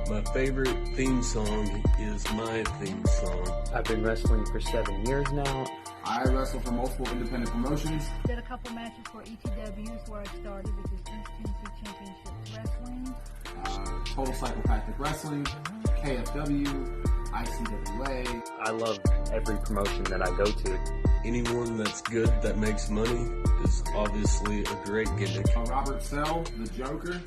My favorite theme song is my theme song. I've been wrestling for 7 years now. I wrestle for multiple independent promotions. Did a couple matches for ETWs where I started, which is East Tennessee Championship Wrestling. Total Psychopathic Wrestling, KFW, ICWA. I love every promotion that I go to. Anyone that's good that makes money is obviously a great gimmick. Robert Sell, the Joker.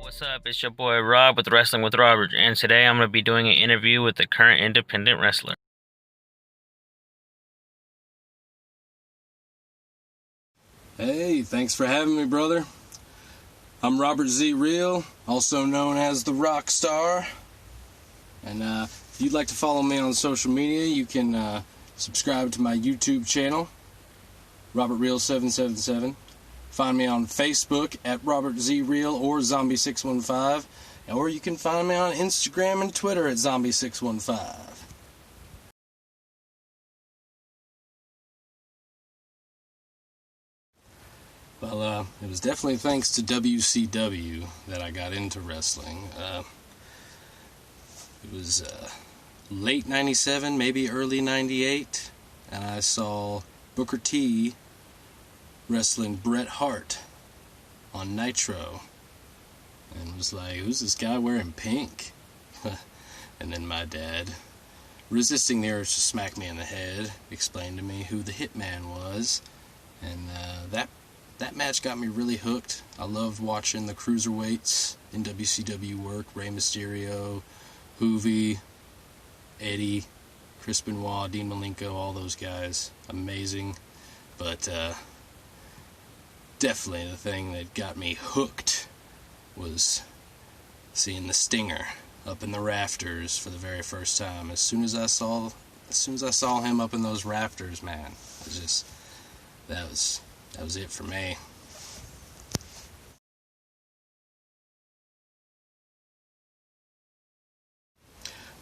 What's up? It's your boy Rob with Wrestling with Robert, and today I'm going to be doing an interview with the current independent wrestler. Hey, thanks for having me, brother. I'm Robert Z. Real, also known as the Rock Star. And if you'd like to follow me on social media, you can subscribe to my YouTube channel, Robert Real 777. Find me on Facebook at Robert Z. Real or Zombie615. Or you can find me on Instagram and Twitter at Zombie615. Well, it was definitely thanks to WCW that I got into wrestling. It was late 97, maybe early 98, and I saw Booker T wrestling Bret Hart on Nitro, and was like, who's this guy wearing pink? And then my dad, resisting the urge to smack me in the head, explained to me who the Hitman was, and that match got me really hooked. I loved watching the cruiserweights in WCW work, Rey Mysterio, Juve, Eddie, Chris Benoit, Dean Malenko, all those guys. Amazing. But definitely the thing that got me hooked was seeing the Stinger up in the rafters for the very first time. As soon as I saw him up in those rafters, man, that was it for me.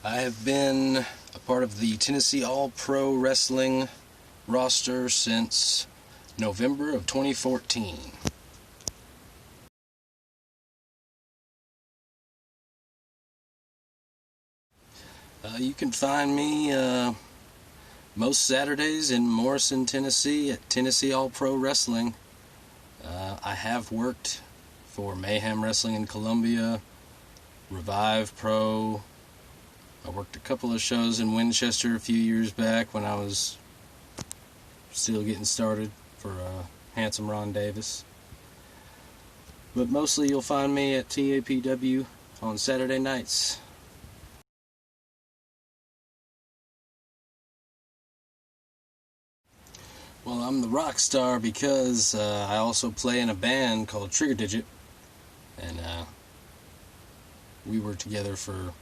I have been a part of the Tennessee All-Pro Wrestling roster since November of 2014. You can find me most Saturdays in Morrison, Tennessee at Tennessee All-Pro Wrestling. I have worked for Mayhem Wrestling in Columbia, Revive Pro. I worked a couple of shows in Winchester a few years back when I was still getting started for Handsome Ron Davis. But mostly you'll find me at TAPW on Saturday nights. Well, I'm the rock star because I also play in a band called Trigger Digit, and we were together for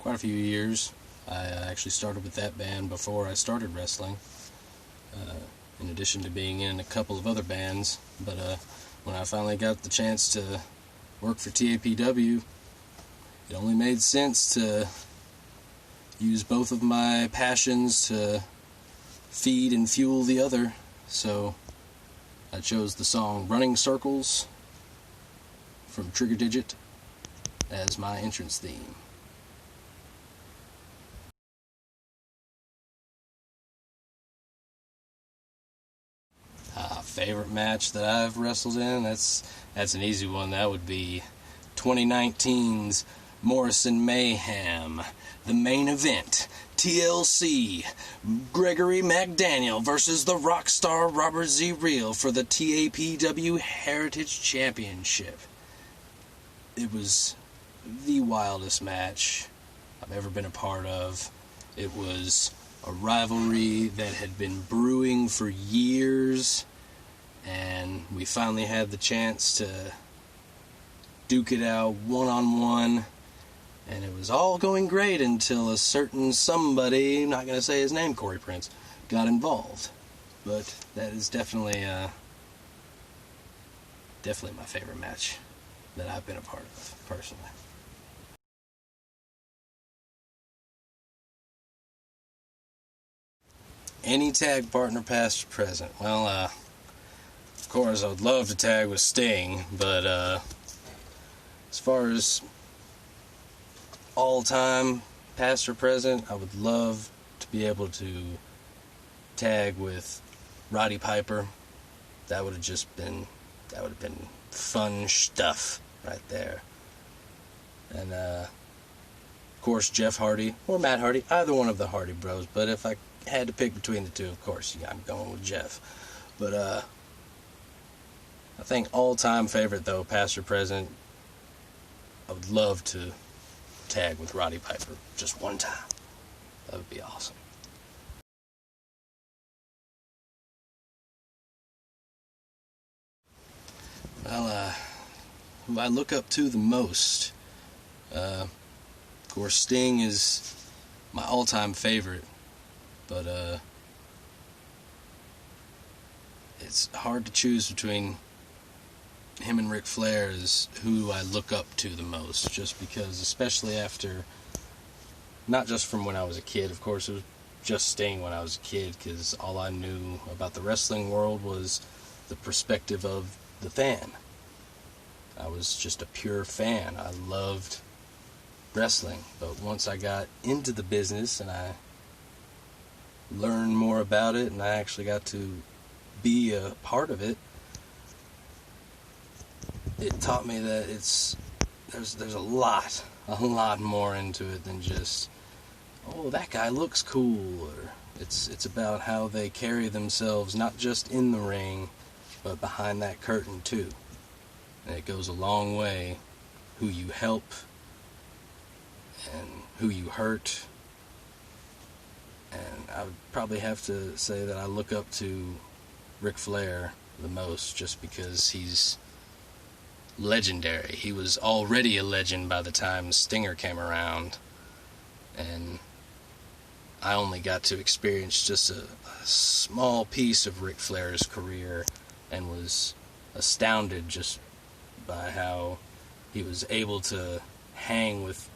quite a few years. I actually started with that band before I started wrestling, in addition to being in a couple of other bands. But when I finally got the chance to work for TAPW, it only made sense to use both of my passions to feed and fuel the other. So I chose the song Running Circles from Trigger Digit as my entrance theme. Favorite match that I've wrestled in? That's an easy one. That would be 2019's Morrison Mayhem, the main event. TLC, Gregory McDaniel versus the Rockstar Robert Z. Real for the TAPW Heritage Championship. It was the wildest match I've ever been a part of. It was a rivalry that had been brewing for years, and we finally had the chance to duke it out one-on-one, and it was all going great until a certain somebody, I'm not going to say his name, Corey Prince, got involved. But that is definitely my favorite match that I've been a part of, personally. Any tag partner, past or present? Well, of course, I would love to tag with Sting, but as far as all-time, past or present, I would love to be able to tag with Roddy Piper. That would have been fun stuff right there. And of course, Jeff Hardy or Matt Hardy, either one of the Hardy Bros. But if I had to pick between the two, of course, yeah, I'm going with Jeff. But I think all-time favorite though, past or present, I would love to tag with Roddy Piper just one time. That would be awesome. Well, who I look up to the most, of course, Sting is my all-time favorite, but it's hard to choose between him and Ric Flair as who I look up to the most, just because, especially after, not just from when I was a kid, of course it was just Sting when I was a kid, because all I knew about the wrestling world was the perspective of the fan. I was just a pure fan. I loved wrestling, but once I got into the business and I learned more about it and I actually got to be a part of it, it taught me that there's a lot more into it than just, oh, that guy looks cool, or it's about how they carry themselves, not just in the ring, but behind that curtain too. And it goes a long way who you help and who you hurt. And I would probably have to say that I look up to Ric Flair the most, just because he's legendary. He was already a legend by the time Stinger came around, and I only got to experience just a small piece of Ric Flair's career and was astounded just by how he was able to hang with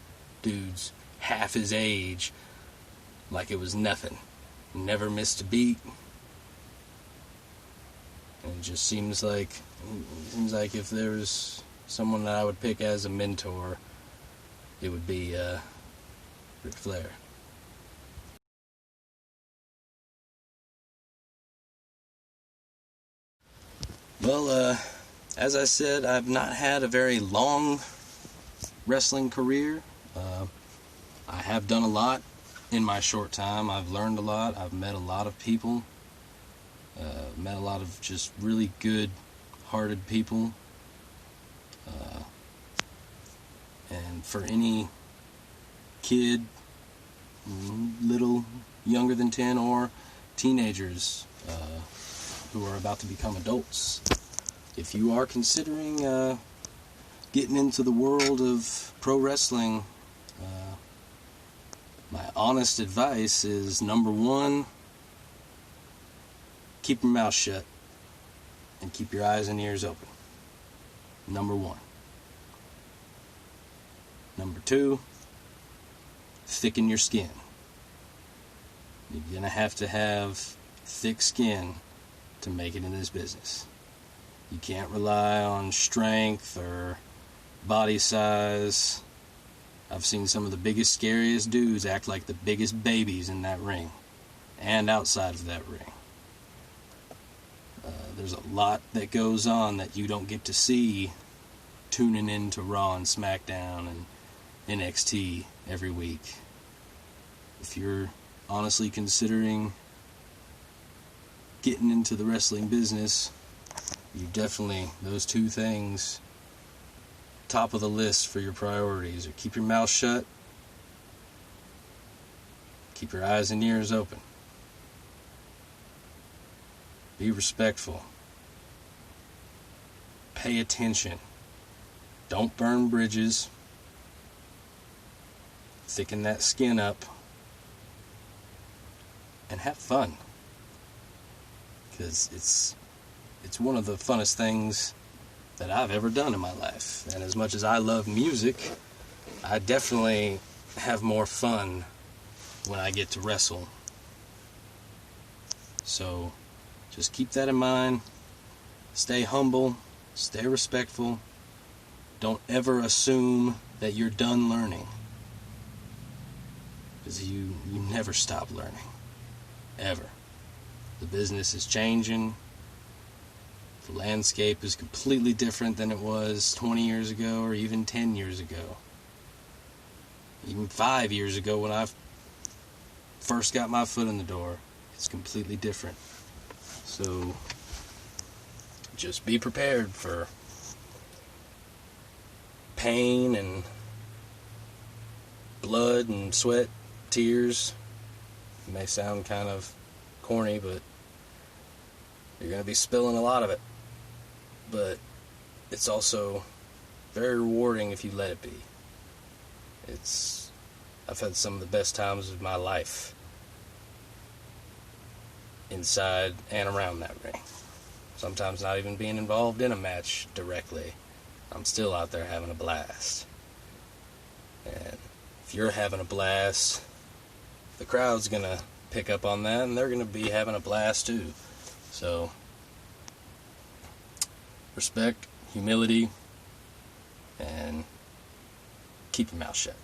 dudes half his age like it was nothing. Never missed a beat. And it just seems like if there was someone that I would pick as a mentor, it would be Ric Flair. Well, as I said, I've not had a very long wrestling career. I have done a lot in my short time. I've learned a lot. I've met a lot of people. Met a lot of just really good-hearted people. And for any kid, little younger than 10, or teenagers who are about to become adults, if you are considering getting into the world of pro wrestling, my honest advice is, number one, keep your mouth shut and keep your eyes and ears open. Number one. Number two, thicken your skin. You're going to have thick skin to make it in this business. You can't rely on strength or body size. I've seen some of the biggest, scariest dudes act like the biggest babies in that ring and outside of that ring. There's a lot that goes on that you don't get to see tuning into Raw and SmackDown and NXT every week. If you're honestly considering getting into the wrestling business, you definitely, those two things, top of the list for your priorities are keep your mouth shut, keep your eyes and ears open, be respectful, pay attention, don't burn bridges, thicken that skin up, and have fun, because it's one of the funnest things that I've ever done in my life. And as much as I love music, I definitely have more fun when I get to wrestle. So just keep that in mind. stay humble, stay respectful. Don't ever assume that you're done learning. Because you never stop learning. Ever. The business is changing. The landscape is completely different than it was 20 years ago or even 10 years ago. Even 5 years ago when I first got my foot in the door. It's completely different. So just be prepared for pain and blood and sweat, tears. It may sound kind of corny, but you're going to be spilling a lot of it. But it's also very rewarding if you let it be. I've had some of the best times of my life inside and around that ring. Sometimes not even being involved in a match directly. I'm still out there having a blast. And if you're having a blast, the crowd's going to pick up on that, and they're going to be having a blast too. So, respect, humility, and keep your mouth shut.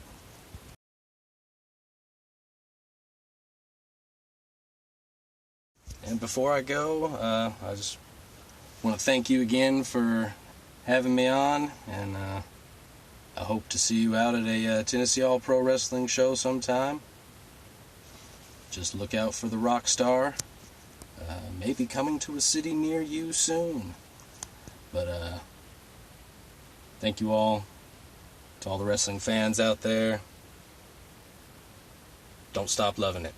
And before I go, I just want to thank you again for having me on, and I hope to see you out at a Tennessee All Pro Wrestling show sometime. Just look out for the Rockstar. Maybe coming to a city near you soon. But thank you all, to all the wrestling fans out there. Don't stop loving it.